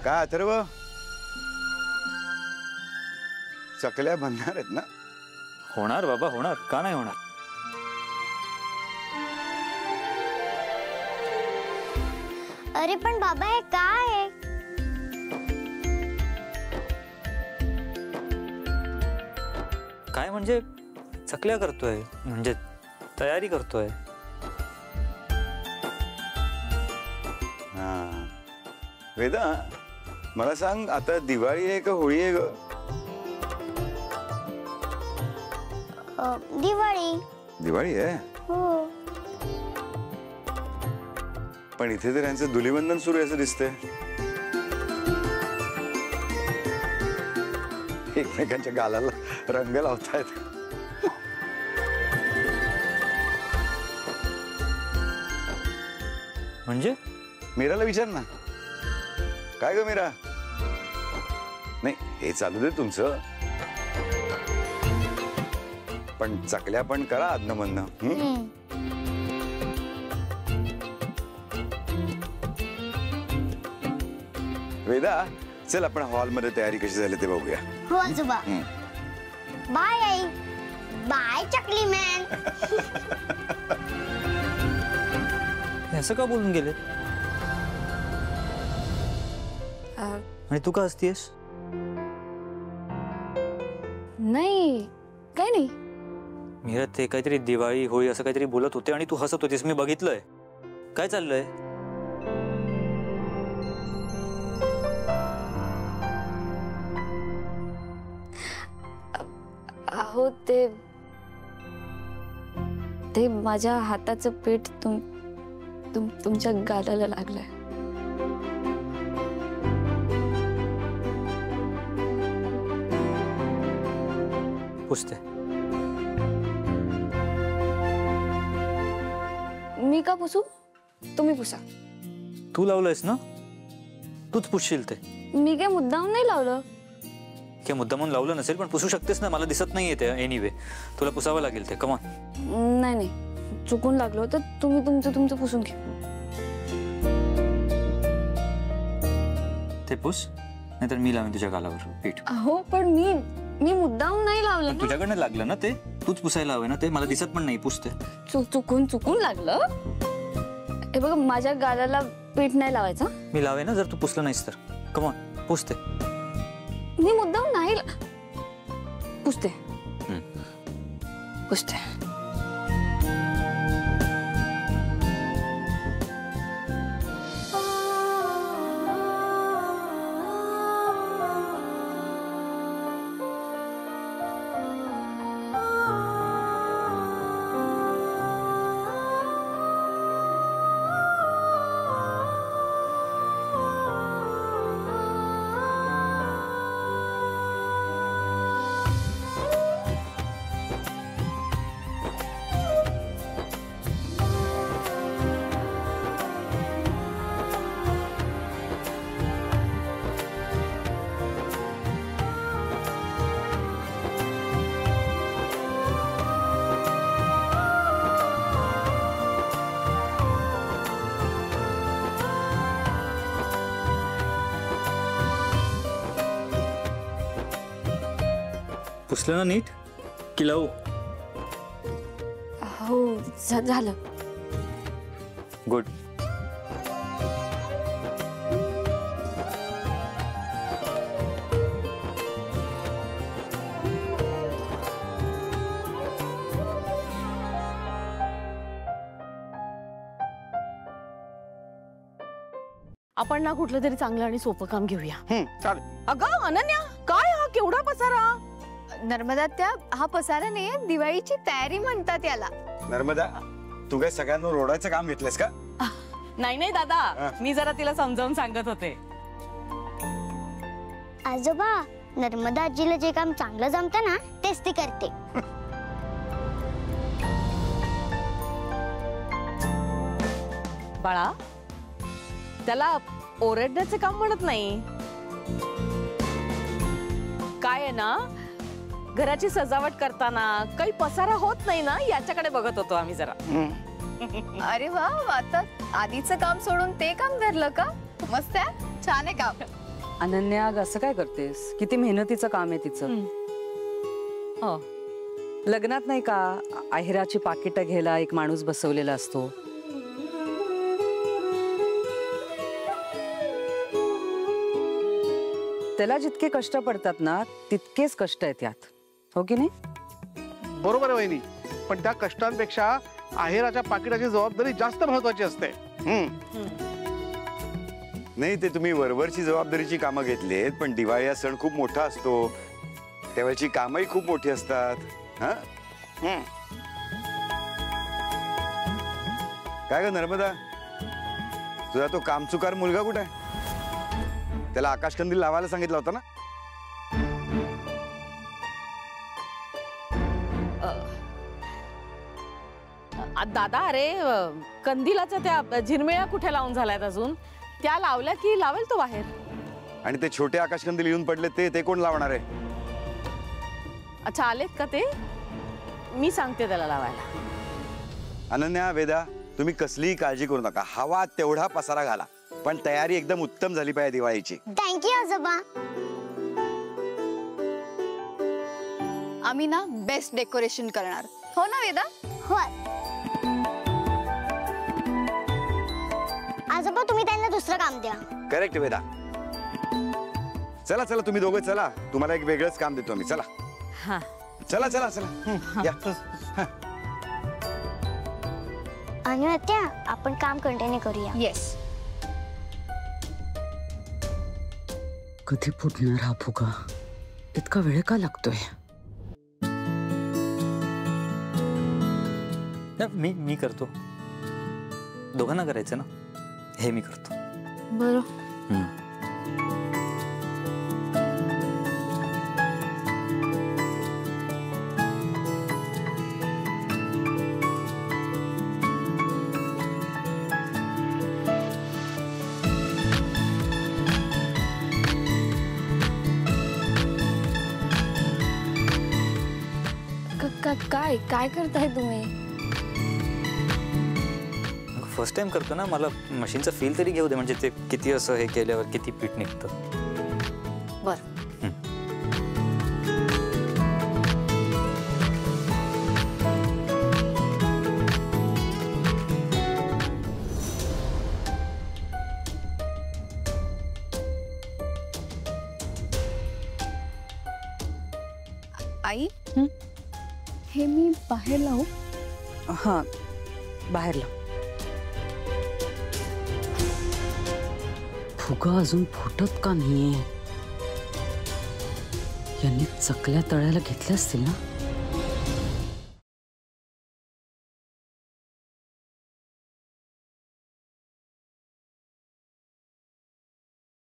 काय अथर्व, चकल्या बनणार आहेत ना? होणार बाबा, होणार, का नाही होणार? अरे पण बाबा हे काय आहे? काय म्हणजे चकल्या करतोय, म्हणजे तयारी करतोय. हा वेदा, मला सांग, आता दिवाळी आहे का होळी आहे ग? दिवाळी. दिवाळी आहे. हो. पण इथे तर यांचं धुलीवंदन सुरू आहे असं दिसतंय. एकमेकांच्या गालाला रंग लावतायत. म्हणजे मीराला विचार ना. काय ग मीरा? नाही, हे चालू दे तुमचं, पण चकल्या पण करा आदनं मधनं. वेदा, चल आपण हॉलमध्ये तयारी कशी झाली ते बघूया. हो आजोबा. बाय आई. बाय चकली मॅन. असं का बोलून गेले? आणि तू का हसतीयस? नाही, काय नाही. मीरा, ते काहीतरी दिवाळी होळी असं काहीतरी बोलत होते आणि तू हसत होतीस, मी बघितलंय. काय चाललंय? अहो ते माझ्या हाताचं पेट तुमच्या गालाला लागलंय. पुसते. मी का पुसू? तुम्ही पुसा. तू लावलंयस ना, तूच पुसशील ते. मी काय मुद्दाम नाही लावलं. काय मुद्दामून लावलं नसेल, पण पुसू शकतेस ना, मला दिसत नाहीये ते. एनिवे तुला पुसावं लागेल ते. कमॉन. नाही नाही, चुकून लागलो तर तुम्ही तुमचं पुसून घ्या. ते पुस, नाहीतर मी लावेन तुझ्या गालावर पीठ. अहो पण मी मुद्दाम नाही लावलं ना. तुझ्याकडनं लागलं ना ते, तूच पुसायला हवे ना ते. मला दिसत पण नाही. पुसते. चुकून लागलं. हे बघ, माझ्या गालाला पीठ नाही लावायचं. मी लावे ना जर तू पुसलं नाहीस तर. कमॉन, पुसते. मी मुद्दाम नाही. पुसते. पुसलं ना नीट की लावू? हो, झालं. गुड. आपण ना कुठलं तरी चांगलं आणि सोपं काम घेऊया. चालेल. अगं अनन्या, काय हा केवढा पसारा? नर्मदा, त्या हा पसारा नाहीये, दिवाळीची तयारी म्हणतात याला. नर्मदा, तू काय सगळ्यांवर ओढायचं काम घेतलंस का? नाही नाही दादा, मी जरा तिला समजावून सांगत होते. आजोबा, नर्मदा आजीला जे काम चांगलं जमतं ना तेच ती करते. बाळा, त्याला ओरडण्याचे काम म्हणत नाही. काय आहे ना, घराची सजावट करताना काही पसारा होत नाही ना, याच्याकडे बघत होतो आम्ही जरा. अरे वा, आता आधीचं काम सोडून ते काम धरलं का? मस्त आहे, छान आहे काम. अनन्या असं काय करतेस? किती मेहनतीचं काम आहे तिचं. हो. लग्नात नाही का आहेराची पाकिटं घ्यायला एक माणूस बसवलेला असतो. त्याला जितके कष्ट पडतात ना तितकेच कष्ट आहेत यात, हो की नाही? बरोबर आहे वहिनी, पण त्या कष्टांपेक्षा आहेराच्या पाकिटाची जबाबदारी जास्त महत्वाची असते. नाही, ते तुम्ही वरवरची जबाबदारीची कामं घेतलीत, पण दिवाळी हा सण खूप मोठा असतो, त्यावेळची कामही खूप मोठी असतात. हा काय ग नर्मदा, तुझा तो कामचुकार मुलगा कुठे आहे? त्याला आकाशकंदील लावायला सांगितलं होतं ना? दादा अरे कंदिलाच्या त्या झिरमिळ्या कुठे लावून झाल्यात अजून? त्या लावल्या की लावेल तो बाहेर. आणि ते छोटे आकाशकंदील येऊन पडले ते कोण लावणार आहे? अच्छा, आलेत का ते? मी सांगते त्याला लावायला. अनन्या, वेदा, तुम्ही कसलीही काळजी करू नका. हवा तेवढा पसारा घाला, पण तयारी एकदम उत्तम झाली पाहिजे दिवाळीची. थँक्यू आजोबा. आम्ही ना बेस्ट डेकोरेशन करणार, हो ना वेदा? हो आजोबा, तुम्ही त्यांना दुसरं काम द्या. करेक्ट वेदा. चला चला, तुम्ही दोघं चला, तुम्हाला एक वेगळंच काम देतो मी. चला हा, चला चला चला, या. आणि आत्या, आपण काम कंटिन्यू करूया. येस. कधी फुटणार हा फुगा? इतका वेळ का लागतोय? मी करतो. दोघांना करायचं ना, हे मी करतो. बरं. काय काय करताय तुम्ही? फर्स्ट टाइम करतो ना, मला मशीनचं फील तरी घेऊ दे, म्हणजे ते किती असं हे केल्यावर किती पीठ निघतं. बर. आई, हे मी बाहेर लावू? हा, बाहेर लाव. फुगा अजून फुटत का नाहीये? यांनी चकल्या तळ्याला घेतल्या असतील ना?